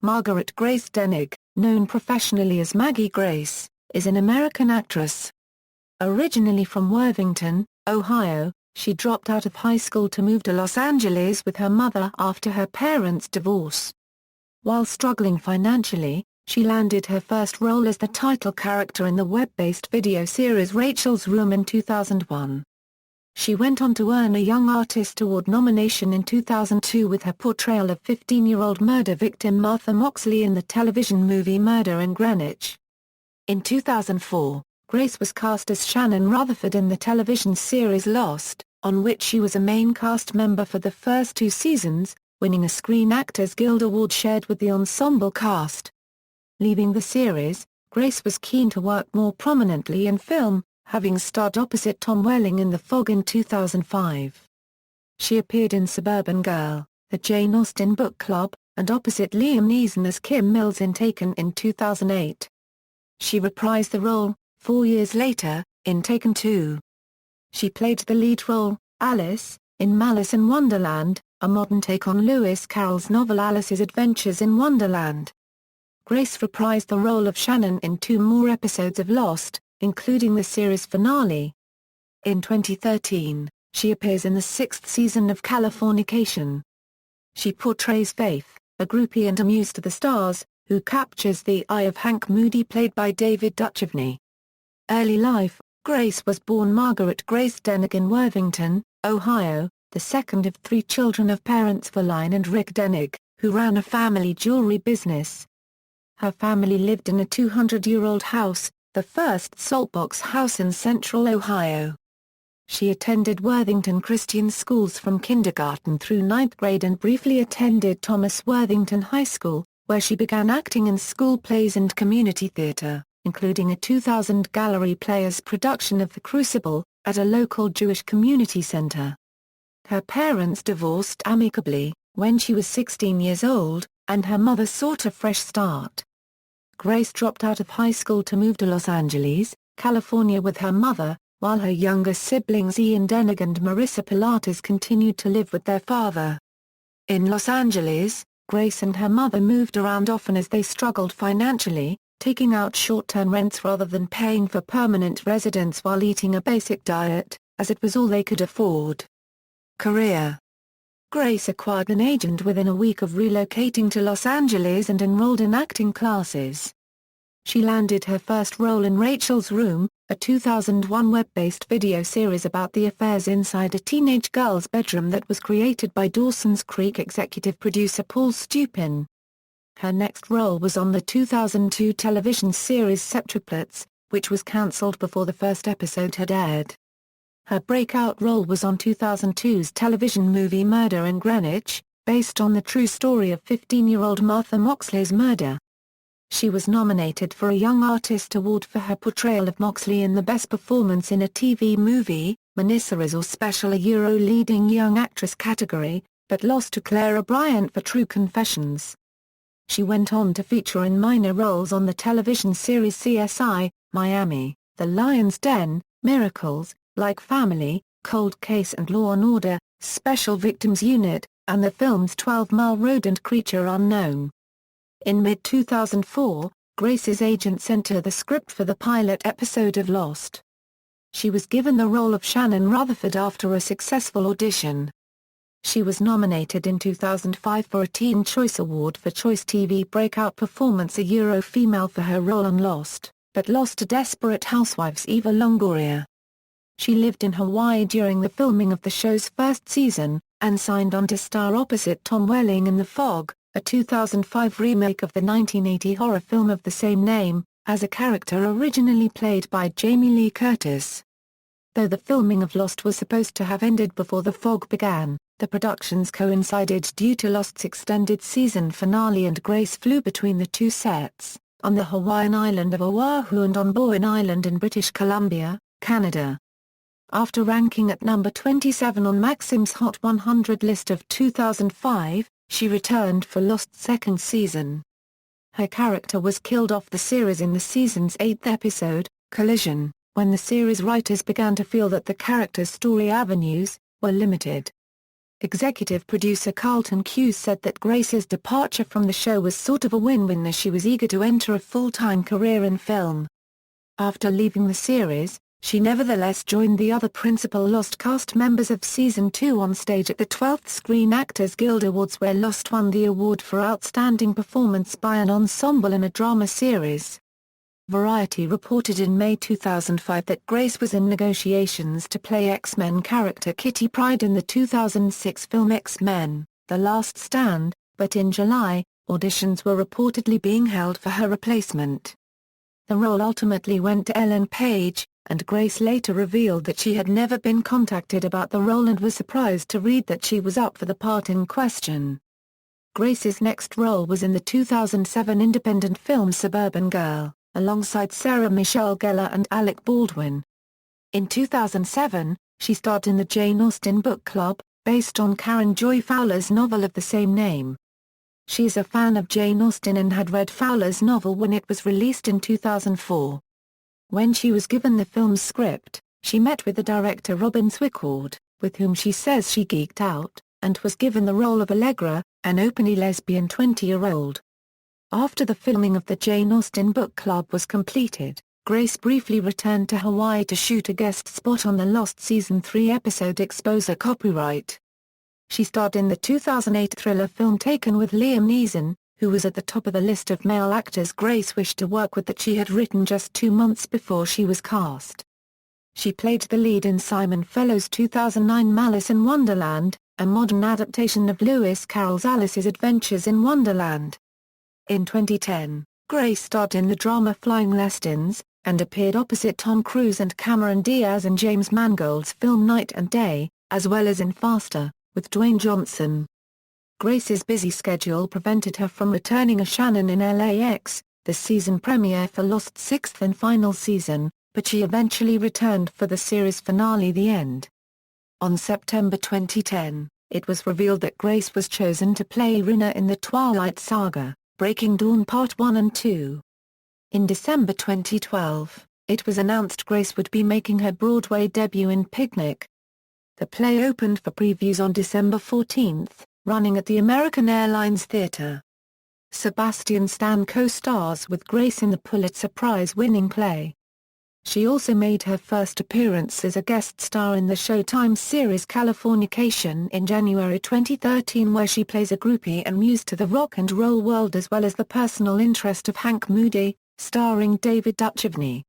Margaret Grace Denig, known professionally as Maggie Grace, is an American actress. Originally from Worthington, Ohio, she dropped out of high school to move to Los Angeles with her mother after her parents' divorce. While struggling financially, she landed her first role as the title character in the web-based video series Rachel's Room in 2001. She went on to earn a Young Artist Award nomination in 2002 with her portrayal of 15-year-old murder victim Martha Moxley in the television movie Murder in Greenwich. In 2004, Grace was cast as Shannon Rutherford in the television series Lost, on which she was a main cast member for the first 2 seasons, winning a Screen Actors Guild Award shared with the ensemble cast. Leaving the series, Grace was keen to work more prominently in film, having starred opposite Tom Welling in The Fog in 2005. She appeared in Suburban Girl, the Jane Austen Book Club, and opposite Liam Neeson as Kim Mills in Taken in 2008. She reprised the role, 4 years later, in Taken 2. She played the lead role, Alice, in Malice in Wonderland, a modern take on Lewis Carroll's novel Alice's Adventures in Wonderland. Grace reprised the role of Shannon in 2 more episodes of Lost, including the series finale. In 2013, she appears in the 6th season of Californication. She portrays Faith, a groupie and a muse to the stars, who captures the eye of Hank Moody played by David Duchovny. Early life: Grace was born Margaret Grace Denig in Worthington, Ohio, the second of 3 children of parents Verline and Rick Denig, who ran a family jewelry business. Her family lived in a 200-year-old house, the first saltbox house in central Ohio. She attended Worthington Christian schools from kindergarten through 9th grade and briefly attended Thomas Worthington High School, where she began acting in school plays and community theater, including a 2000 Gallery Players production of The Crucible, at a local Jewish community center. Her parents divorced amicably when she was 16 years old, and her mother sought a fresh start. Grace dropped out of high school to move to Los Angeles, California with her mother, while her younger siblings Ian Denig and Marissa Pilates continued to live with their father. In Los Angeles, Grace and her mother moved around often as they struggled financially, taking out short-term rents rather than paying for permanent residence while eating a basic diet, as it was all they could afford. Career: Grace acquired an agent within a week of relocating to Los Angeles and enrolled in acting classes. She landed her first role in Rachel's Room, a 2001 web-based video series about the affairs inside a teenage girl's bedroom that was created by Dawson's Creek executive producer Paul Stupin. Her next role was on the 2002 television series Septuplets, which was cancelled before the first episode had aired. Her breakout role was on 2002's television movie Murder in Greenwich, based on the true story of 15-year-old Martha Moxley's murder. She was nominated for a Young Artist Award for her portrayal of Moxley in the Best Performance in a TV Movie, miniseries or special Leading Young Actress category, but lost to Clara Bryant for True Confessions. She went on to feature in minor roles on the television series CSI, Miami, The Lion's Den, Miracles, Like Family, Cold Case and Law & Order, Special Victims Unit, and the films 12 Mile Road and Creature Unknown. In mid-2004, Grace's agent sent her the script for the pilot episode of Lost. She was given the role of Shannon Rutherford after a successful audition. She was nominated in 2005 for a Teen Choice Award for Choice TV Breakout Performance a Euro Female for her role on Lost, but lost to Desperate Housewives' Eva Longoria. She lived in Hawaii during the filming of the show's first season, and signed on to star opposite Tom Welling in The Fog, a 2005 remake of the 1980 horror film of the same name, as a character originally played by Jamie Lee Curtis. Though the filming of Lost was supposed to have ended before The Fog began, the productions coincided due to Lost's extended season finale and Grace flew between the 2 sets, on the Hawaiian island of Oahu and on Boyne Island in British Columbia, Canada. After ranking at number 27 on Maxim's Hot 100 list of 2005, she returned for Lost's 2nd season. Her character was killed off the series in the season's 8th episode, Collision, when the series writers began to feel that the character's story avenues were limited. Executive producer Carlton Cuse said that Grace's departure from the show was sort of a win-win as she was eager to enter a full-time career in film. After leaving the series, she nevertheless joined the other principal Lost cast members of Season 2 on stage at the 12th Screen Actors Guild Awards, where Lost won the award for Outstanding Performance by an Ensemble in a Drama Series. Variety reported in May 2005 that Grace was in negotiations to play X-Men character Kitty Pryde in the 2006 film X-Men: The Last Stand, but in July, auditions were reportedly being held for her replacement. The role ultimately went to Ellen Page, and Grace later revealed that she had never been contacted about the role and was surprised to read that she was up for the part in question. Grace's next role was in the 2007 independent film Suburban Girl, alongside Sarah Michelle Gellar and Alec Baldwin. In 2007, she starred in the Jane Austen Book Club, based on Karen Joy Fowler's novel of the same name. She is a fan of Jane Austen and had read Fowler's novel when it was released in 2004. When she was given the film's script, she met with the director Robin Swicord, with whom she says she geeked out, and was given the role of Allegra, an openly lesbian 20-year-old. After the filming of the Jane Austen Book Club was completed, Grace briefly returned to Hawaii to shoot a guest spot on the Lost Season 3 episode Exposure Copyright. She starred in the 2008 thriller film Taken with Liam Neeson, who was at the top of the list of male actors Grace wished to work with that she had written just 2 months before she was cast. She played the lead in Simon Fellow's 2009 Malice in Wonderland, a modern adaptation of Lewis Carroll's Alice's Adventures in Wonderland. In 2010, Grace starred in the drama Flying Lessons, and appeared opposite Tom Cruise and Cameron Diaz in James Mangold's film Night and Day, as well as in Faster, with Dwayne Johnson. Grace's busy schedule prevented her from returning as Shannon in LAX, the season premiere for Lost's sixth and final season, but she eventually returned for the series finale The End. On September 2010, it was revealed that Grace was chosen to play Rina in the Twilight Saga, Breaking Dawn Part 1 and 2. In December 2012, it was announced Grace would be making her Broadway debut in Picnic. The play opened for previews on December 14, running at the American Airlines Theatre. Sebastian Stan co-stars with Grace in the Pulitzer Prize-winning play. She also made her first appearance as a guest star in the Showtime series Californication in January 2013, where she plays a groupie and muse to the rock and roll world, as well as the personal interest of Hank Moody, starring David Duchovny.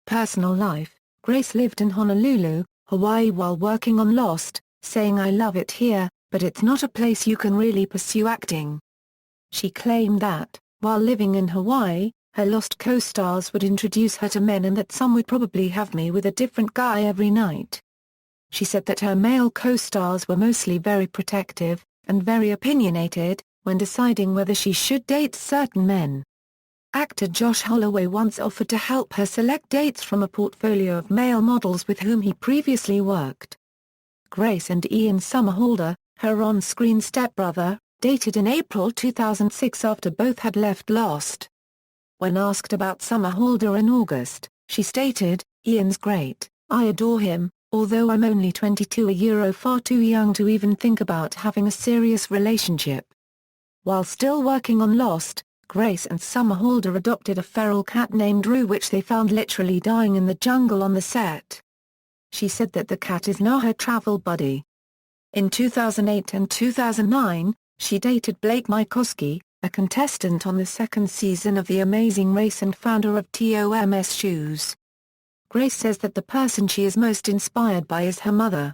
Personal life: Grace lived in Honolulu, Hawaii while working on Lost, saying "I love it here, but it's not a place you can really pursue acting." She claimed that, while living in Hawaii, her Lost co-stars would introduce her to men and that some would probably have me with a different guy every night. She said that her male co-stars were mostly very protective, and very opinionated, when deciding whether she should date certain men. Actor Josh Holloway once offered to help her select dates from a portfolio of male models with whom he previously worked. Grace and Ian Somerhalder, her on-screen stepbrother, dated in April 2006 after both had left Lost. When asked about Somerhalder in August, she stated, "Ian's great, I adore him, although I'm only 22, far too young to even think about having a serious relationship." While still working on Lost, Grace and Somerhalder adopted a feral cat named Rue, which they found literally dying in the jungle on the set. She said that the cat is now her travel buddy. In 2008 and 2009, she dated Blake Mycoskie, a contestant on the second season of The Amazing Race and founder of TOMS Shoes. Grace says that the person she is most inspired by is her mother.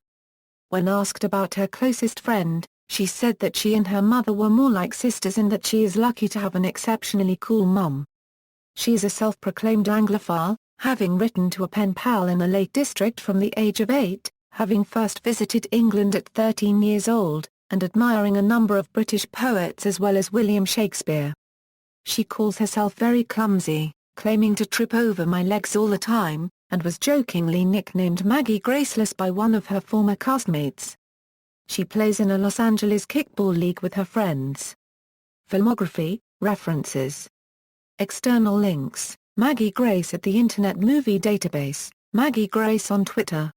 When asked about her closest friend, she said that she and her mother were more like sisters and that she is lucky to have an exceptionally cool mum. She is a self-proclaimed Anglophile, having written to a pen pal in the Lake District from the age of 8, having first visited England at 13 years old, and admiring a number of British poets as well as William Shakespeare. She calls herself very clumsy, claiming to trip over my legs all the time, and was jokingly nicknamed Maggie Graceless by one of her former castmates. She plays in a Los Angeles kickball league with her friends. Filmography, references. External links: Maggie Grace at the Internet Movie Database, Maggie Grace on Twitter.